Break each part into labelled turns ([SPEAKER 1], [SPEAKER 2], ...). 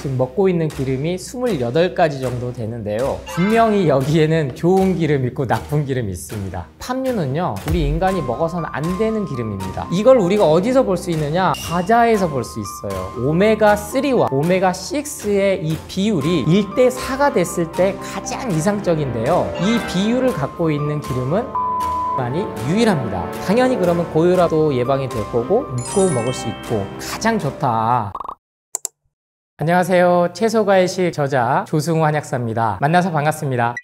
[SPEAKER 1] 지금 먹고 있는 기름이 28가지 정도 되는데요. 분명히 여기에는 좋은 기름 있고 나쁜 기름이 있습니다. 팜유는요, 우리 인간이 먹어서는 안 되는 기름입니다. 이걸 우리가 어디서 볼 수 있느냐? 과자에서 볼 수 있어요. 오메가3와 오메가6의 이 비율이 1대4가 됐을 때 가장 이상적인데요. 이 비율을 갖고 있는 기름은 많이 유일합니다. 당연히 그러면 고혈압도 예방이 될 거고 믿고 먹을 수 있고 가장 좋다. 안녕하세요. 채소과일식 저자 조승우 한약사입니다. 만나서 반갑습니다.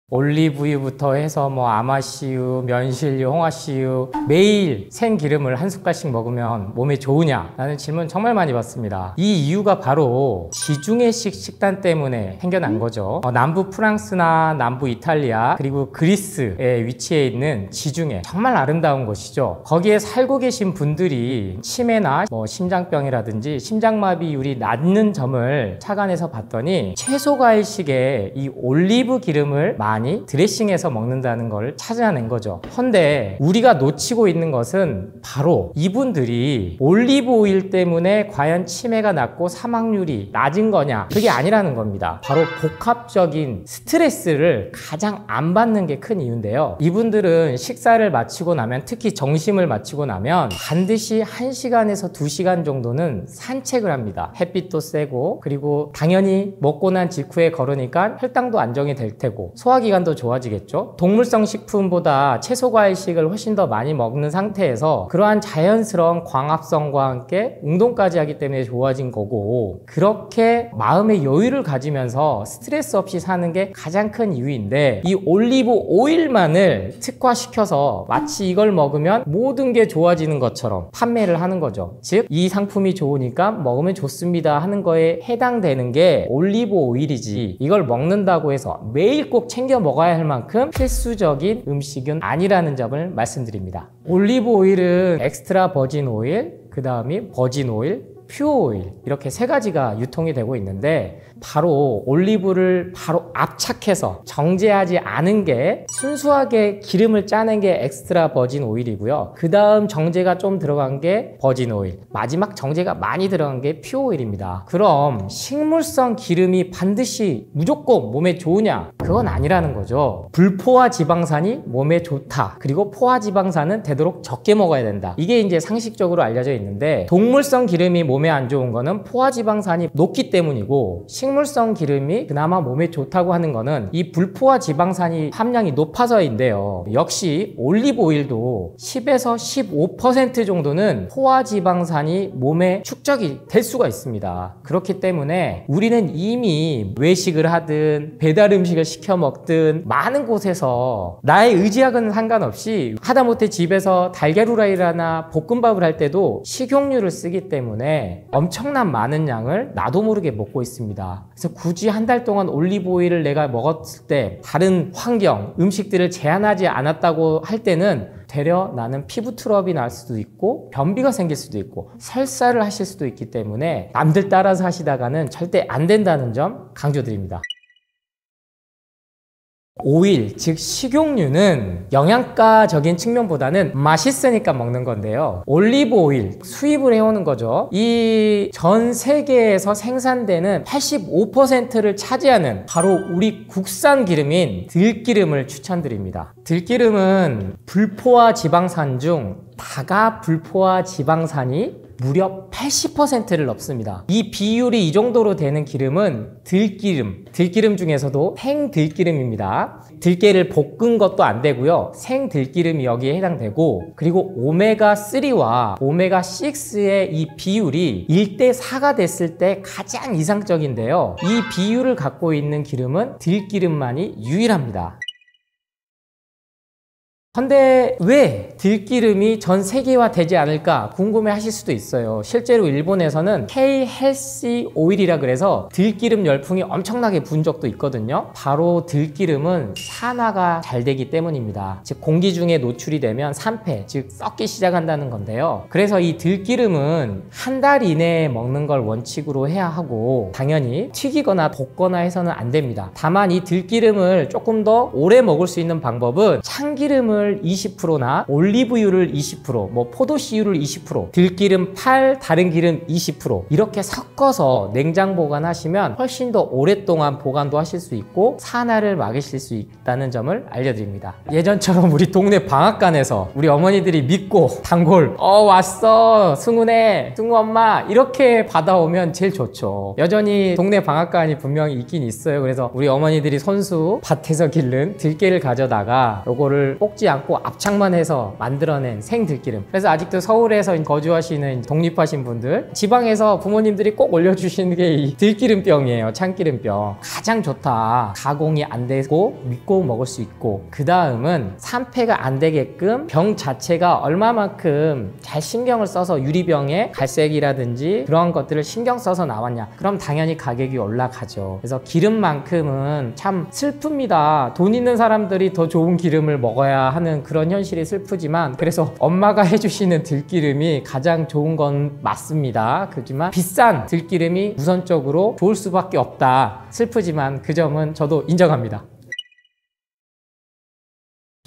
[SPEAKER 1] 올리브유부터 해서 아마씨유, 면실유, 홍화씨유 매일 생기름을 한 숟갈씩 먹으면 몸에 좋으냐? 라는 질문 정말 많이 받습니다. 이 이유가 바로 지중해식 식단 때문에 생겨난 거죠. 남부 프랑스나 남부 이탈리아 그리고 그리스에 위치해 있는 지중해, 정말 아름다운 곳이죠. 거기에 살고 계신 분들이 치매나 심장병이라든지 심장마비율이 낮는 점을 착안해서 봤더니 채소과일식에 이 올리브 기름을 많이 드레싱해서 먹는다는 걸 찾아낸 거죠. 헌데 우리가 놓치고 있는 것은 바로 이분들이 올리브 오일 때문에 과연 치매가 낫고 사망률이 낮은 거냐, 그게 아니라는 겁니다. 바로 복합적인 스트레스를 가장 안 받는 게 큰 이유인데요. 이분들은 식사를 마치고 나면, 특히 점심을 마치고 나면 반드시 1시간에서 2시간 정도는 산책을 합니다. 햇빛도 세고, 그리고 당연히 먹고 난 직후에 걸으니까 혈당도 안정이 될 테고 소화기관도 좋아지겠죠. 동물성 식품보다 채소과일식을 훨씬 더 많이 먹는 상태에서 그러한 자연스러운 광합성과 함께 운동까지 하기 때문에 좋아진 거고, 그렇게 마음의 여유를 가지면서 스트레스 없이 사는 게 가장 큰 이유인데, 이 올리브 오일만을 특화시켜서 마치 이걸 먹으면 모든 게 좋아지는 것처럼 판매를 하는 거죠. 즉, 이 상품이 좋으니까 먹으면 좋습니다 하는 거에 해당되는 게 올리브 오일이지, 이걸 먹는다고 해서 매일 꼭 챙겨 먹어야 할 만큼 필수적인 음식은 아니라는 점을 말씀드립니다. 올리브 오일은 엑스트라 버진 오일, 그 다음이 버진 오일, 퓨어 오일, 이렇게 세 가지가 유통이 되고 있는데, 바로 올리브를 바로 압착해서 정제하지 않은 게, 순수하게 기름을 짜낸 게 엑스트라 버진 오일이고요. 그 다음 정제가 좀 들어간 게 버진 오일, 마지막 정제가 많이 들어간 게 퓨어 오일입니다. 그럼 식물성 기름이 반드시 무조건 몸에 좋으냐? 그건 아니라는 거죠. 불포화 지방산이 몸에 좋다, 그리고 포화 지방산은 되도록 적게 먹어야 된다, 이게 이제 상식적으로 알려져 있는데, 동물성 기름이 몸에 안 좋은 거는 포화 지방산이 높기 때문이고, 식물성 기름이 그나마 몸에 좋다고 하는 거는 이 불포화 지방산이 함량이 높아서인데요. 역시 올리브 오일도 10에서 15% 정도는 포화 지방산이 몸에 축적이 될 수가 있습니다. 그렇기 때문에 우리는 이미 외식을 하든 배달 음식을 시켜 먹든 많은 곳에서 나의 의지하고는 상관없이, 하다못해 집에서 달걀 후라이나 볶음밥을 할 때도 식용유를 쓰기 때문에 엄청난 많은 양을 나도 모르게 먹고 있습니다. 그래서 굳이 한 달 동안 올리브 오일을 내가 먹었을 때 다른 환경, 음식들을 제한하지 않았다고 할 때는 되려 나는 피부 트러블이 날 수도 있고 변비가 생길 수도 있고 설사를 하실 수도 있기 때문에 남들 따라서 하시다가는 절대 안 된다는 점 강조드립니다. 오일, 즉 식용유는 영양가적인 측면보다는 맛있으니까 먹는 건데요. 올리브 오일 수입을 해오는 거죠. 이 전 세계에서 생산되는 85%를 차지하는 바로 우리 국산 기름인 들기름을 추천드립니다. 들기름은 불포화 지방산 중 다가 불포화 지방산이 무려 80%를 넘습니다. 이 비율이 이 정도로 되는 기름은 들기름 중에서도 생들기름입니다. 들깨를 볶은 것도 안 되고요. 생들기름이 여기에 해당되고, 그리고 오메가3와 오메가6의 이 비율이 1대4가 됐을 때 가장 이상적인데요. 이 비율을 갖고 있는 기름은 들기름만이 유일합니다. 근데 왜 들기름이 전 세계화 되지 않을까 궁금해 하실 수도 있어요. 실제로 일본에서는 K-헬시 오일이라 그래서 들기름 열풍이 엄청나게 분 적도 있거든요. 바로 들기름은 산화가 잘 되기 때문입니다. 즉 공기 중에 노출이 되면 산패, 즉 썩기 시작한다는 건데요. 그래서 이 들기름은 한 달 이내에 먹는 걸 원칙으로 해야 하고, 당연히 튀기거나 볶거나 해서는 안 됩니다. 다만 이 들기름을 조금 더 오래 먹을 수 있는 방법은 참기름을 참기름을 20%나 올리브유를 20%, 뭐 포도씨유를 20%, 들기름 8, 다른 기름 20% 이렇게 섞어서 냉장 보관하시면 훨씬 더 오랫동안 보관도 하실 수 있고 산화를 막으실 수 있다는 점을 알려드립니다. 예전처럼 우리 동네 방앗간에서 우리 어머니들이 믿고 단골 왔어 승훈네 승우 엄마 이렇게 받아오면 제일 좋죠. 여전히 동네 방앗간이 분명히 있긴 있어요. 그래서 우리 어머니들이 손수 밭에서 기른 들깨를 가져다가 요거를 볶지 않고 압착만 해서 만들어낸 생들기름. 그래서 아직도 서울에서 거주하시는 독립하신 분들 지방에서 부모님들이 꼭 올려주시는 게 이 들기름병이에요. 참기름병. 가장 좋다. 가공이 안 되고 믿고 먹을 수 있고, 그 다음은 산패가 안 되게끔 병 자체가 얼마만큼 잘 신경을 써서 유리병에 갈색이라든지 그런 것들을 신경 써서 나왔냐, 그럼 당연히 가격이 올라가죠. 그래서 기름만큼은 참 슬픕니다. 돈 있는 사람들이 더 좋은 기름을 먹어야 하는 그런 현실이 슬프지만, 그래서 엄마가 해주시는 들기름이 가장 좋은 건 맞습니다. 그렇지만 비싼 들기름이 우선적으로 좋을 수밖에 없다. 슬프지만 그 점은 저도 인정합니다.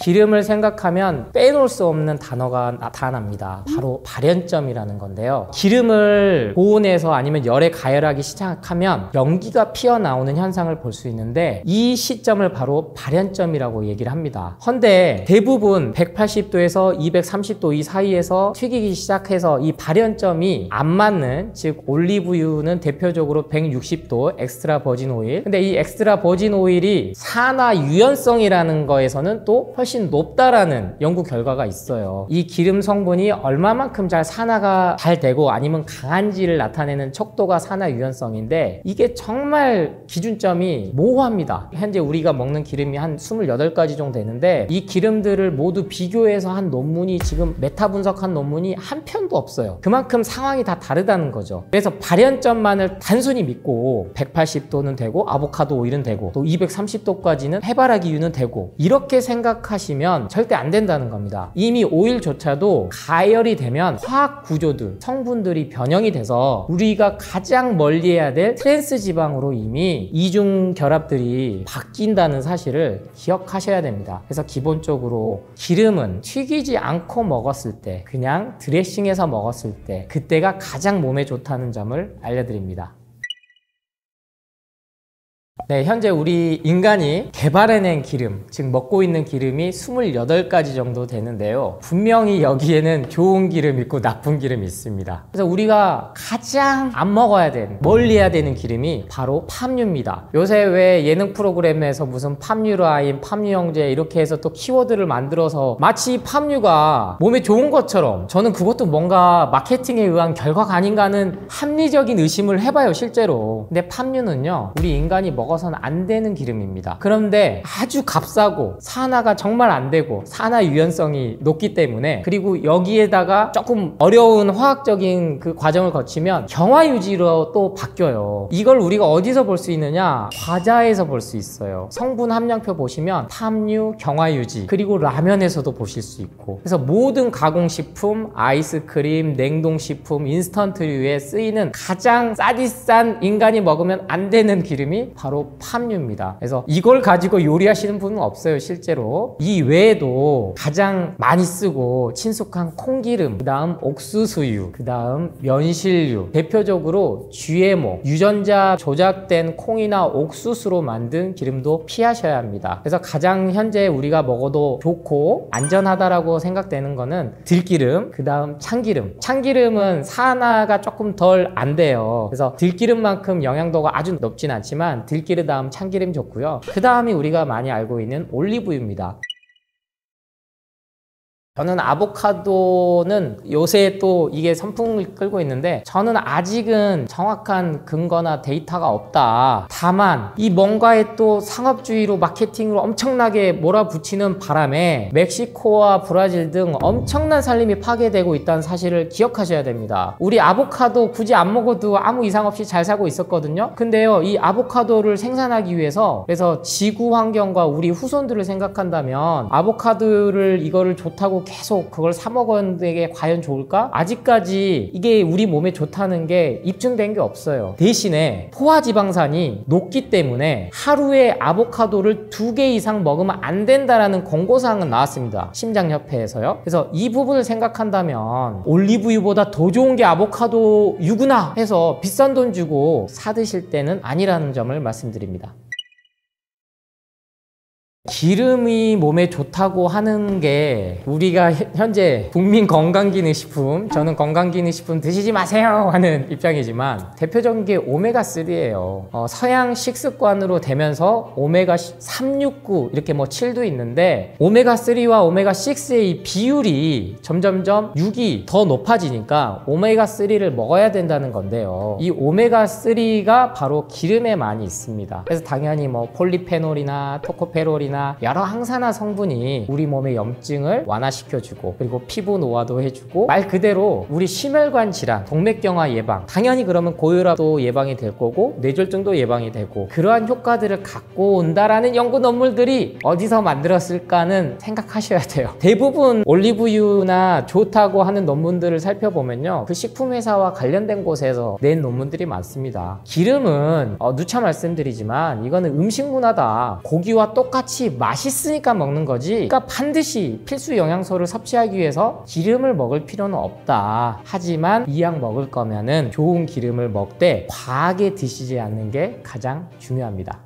[SPEAKER 1] 기름을 생각하면 빼놓을 수 없는 단어가 나타납니다. 바로 발연점이라는 건데요. 기름을 고온에서 아니면 열에 가열하기 시작하면 연기가 피어나오는 현상을 볼 수 있는데, 이 시점을 바로 발연점이라고 얘기를 합니다. 헌데 대부분 180도에서 230도 이 사이에서 튀기기 시작해서 이 발연점이 안 맞는, 즉 올리브유는 대표적으로 160도 엑스트라 버진 오일, 근데 이 엑스트라 버진 오일이 산화 유연성이라는 거에서는 또 훨씬 높다라는 연구 결과가 있어요. 이 기름 성분이 얼마만큼 잘 산화가 잘 되고 아니면 강한지를 나타내는 척도가 산화 유연성인데, 이게 정말 기준점이 모호합니다. 현재 우리가 먹는 기름이 한 28가지 정도 되는데, 이 기름들을 모두 비교해서 한 논문이 지금 메타 분석한 논문이 한 편도 없어요. 그만큼 상황이 다 다르다는 거죠. 그래서 발연점만을 단순히 믿고 180도는 되고 아보카도 오일은 되고 또 230도까지는 해바라기유는 되고 이렇게 생각하시면 절대 안 된다는 겁니다. 이미 오일조차도 가열이 되면 화학 구조들, 성분들이 변형이 돼서 우리가 가장 멀리해야 될 트랜스 지방으로 이미 이중 결합들이 바뀐다는 사실을 기억하셔야 됩니다. 그래서 기본적으로 기름은 튀기지 않고 먹었을 때, 그냥 드레싱해서 먹었을 때, 그때가 가장 몸에 좋다는 점을 알려드립니다. 네, 현재 우리 인간이 개발해낸 기름, 즉 먹고 있는 기름이 28가지 정도 되는데요. 분명히 여기에는 좋은 기름 있고 나쁜 기름이 있습니다. 그래서 우리가 가장 안 먹어야 되는, 멀리해야 되는 기름이 바로 팜유입니다. 요새 왜 예능 프로그램에서 무슨 팜유라인, 팜유형제 이렇게 해서 또 키워드를 만들어서 마치 팜유가 몸에 좋은 것처럼, 저는 그것도 뭔가 마케팅에 의한 결과가 아닌가 하는 합리적인 의심을 해봐요, 실제로. 근데 팜유는요, 우리 인간이 먹어서는 안 되는 기름입니다. 그런데 아주 값싸고 산화가 정말 안 되고 산화 유연성이 높기 때문에, 그리고 여기에다가 조금 어려운 화학적인 그 과정을 거치면 경화유지로 또 바뀌어요. 이걸 우리가 어디서 볼 수 있느냐? 과자에서 볼 수 있어요. 성분 함량표 보시면 팜유, 경화유지, 그리고 라면에서도 보실 수 있고, 그래서 모든 가공식품, 아이스크림, 냉동식품, 인스턴트류에 쓰이는 가장 싸디싼, 인간이 먹으면 안 되는 기름이 바로 팜유입니다. 그래서 이걸 가지고 요리하시는 분은 없어요, 실제로. 이 외에도 가장 많이 쓰고 친숙한 콩기름, 그 다음 옥수수유, 그 다음 면실유, 대표적으로 GMO, 유전자 조작된 콩이나 옥수수로 만든 기름도 피하셔야 합니다. 그래서 가장 현재 우리가 먹어도 좋고 안전하다라고 생각되는 거는 들기름, 그 다음 참기름. 참기름은 산화가 조금 덜 안 돼요. 그래서 들기름만큼 영양도가 아주 높진 않지만 들기름 다음 참기름 좋고요. 그 다음이 우리가 많이 알고 있는 올리브유입니다. 저는 아보카도는 요새 또 이게 선풍을 끌고 있는데, 저는 아직은 정확한 근거나 데이터가 없다. 다만 이 뭔가에 또 상업주의로 마케팅으로 엄청나게 몰아붙이는 바람에 멕시코와 브라질 등 엄청난 산림이 파괴되고 있다는 사실을 기억하셔야 됩니다. 우리 아보카도 굳이 안 먹어도 아무 이상 없이 잘 살고 있었거든요. 근데요, 이 아보카도를 생산하기 위해서, 그래서 지구 환경과 우리 후손들을 생각한다면 아보카도를 이거를 좋다고 계속 그걸 사 먹었는데 이게 과연 좋을까? 아직까지 이게 우리 몸에 좋다는 게 입증된 게 없어요. 대신에 포화지방산이 높기 때문에 하루에 아보카도를 2개 이상 먹으면 안 된다라는 권고사항은 나왔습니다. 심장협회에서요. 그래서 이 부분을 생각한다면 올리브유보다 더 좋은 게 아보카도유구나 해서 비싼 돈 주고 사 드실 때는 아니라는 점을 말씀드립니다. 기름이 몸에 좋다고 하는 게 우리가 현재 국민 건강기능식품, 저는 건강기능식품 드시지 마세요 하는 입장이지만 대표적인 게 오메가3예요. 서양 식습관으로 되면서 오메가3, 6, 9 이렇게 뭐 7도 있는데 오메가3와 오메가6의 이 비율이 점점점 6이 더 높아지니까 오메가3를 먹어야 된다는 건데요. 이 오메가3가 바로 기름에 많이 있습니다. 그래서 당연히 뭐 폴리페놀이나 토코페롤이나 여러 항산화 성분이 우리 몸의 염증을 완화시켜주고 그리고 피부 노화도 해주고 말 그대로 우리 심혈관 질환, 동맥경화 예방, 당연히 그러면 고혈압도 예방이 될 거고 뇌졸중도 예방이 되고 그러한 효과들을 갖고 온다라는 연구 논문들이 어디서 만들었을까는 생각하셔야 돼요. 대부분 올리브유나 좋다고 하는 논문들을 살펴보면요, 그 식품회사와 관련된 곳에서 낸 논문들이 많습니다. 기름은 누차 말씀드리지만 이거는 음식 문화다. 고기와 똑같이 맛있으니까 먹는 거지, 그러니까 반드시 필수 영양소를 섭취하기 위해서 기름을 먹을 필요는 없다. 하지만 이 약 먹을 거면은 좋은 기름을 먹되 과하게 드시지 않는 게 가장 중요합니다.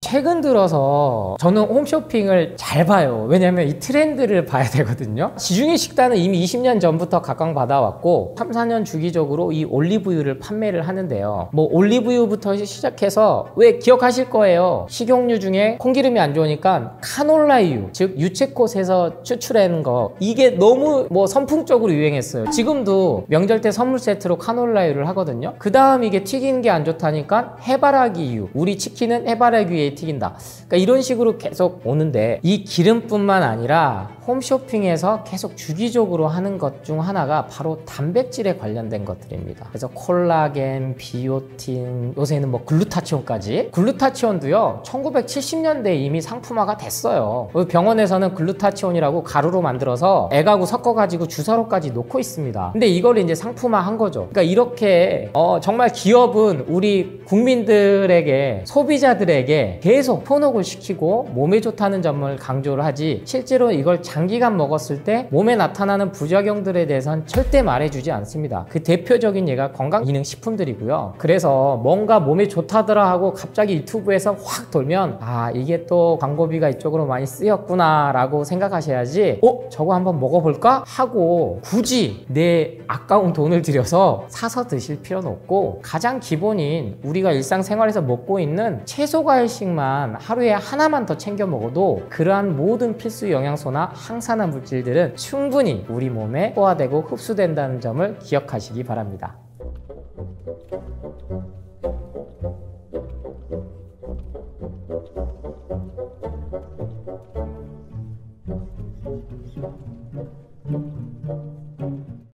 [SPEAKER 1] 최근 들어서 저는 홈쇼핑을 잘 봐요. 왜냐면 이 트렌드를 봐야 되거든요. 지중해 식단은 이미 20년 전부터 각광받아왔고 3, 4년 주기적으로 이 올리브유를 판매를 하는데요. 뭐 올리브유부터 시작해서 왜 기억하실 거예요. 식용유 중에 콩기름이 안 좋으니까 카놀라유, 즉 유채꽃에서 추출하는 거, 이게 너무 뭐 선풍적으로 유행했어요. 지금도 명절 때 선물 세트로 카놀라유를 하거든요. 그 다음 이게 튀기는 게 안 좋다니까 해바라기유, 우리 치킨은 해바라기유에 튀긴다. 그러니까 이런 식으로 계속 오는데 이 기름뿐만 아니라 홈쇼핑에서 계속 주기적으로 하는 것 중 하나가 바로 단백질에 관련된 것들입니다. 그래서 콜라겐, 비오틴, 요새는 뭐 글루타치온까지. 글루타치온도요 1970년대에 이미 상품화가 됐어요. 병원에서는 글루타치온이라고 가루로 만들어서 애가구 섞어가지고 주사로까지 놓고 있습니다. 근데 이걸 이제 상품화 한 거죠. 그러니까 이렇게 정말 기업은 우리 국민들에게, 소비자들에게 계속 현혹을 시키고 몸에 좋다는 점을 강조를 하지, 실제로 이걸 장기간 먹었을 때 몸에 나타나는 부작용들에 대해서는 절대 말해주지 않습니다. 그 대표적인 예가 건강기능식품들이고요. 그래서 뭔가 몸에 좋다더라 하고 갑자기 유튜브에서 확 돌면 이게 또 광고비가 이쪽으로 많이 쓰였구나 라고 생각하셔야지, 저거 한번 먹어볼까? 하고 굳이 내 아까운 돈을 들여서 사서 드실 필요는 없고, 가장 기본인 우리가 일상생활에서 먹고 있는 채소과일식만 하루에 하나만 더 챙겨 먹어도 그러한 모든 필수 영양소나 항산화 물질들은 충분히 우리 몸에 소화되고 흡수된다는 점을 기억하시기 바랍니다.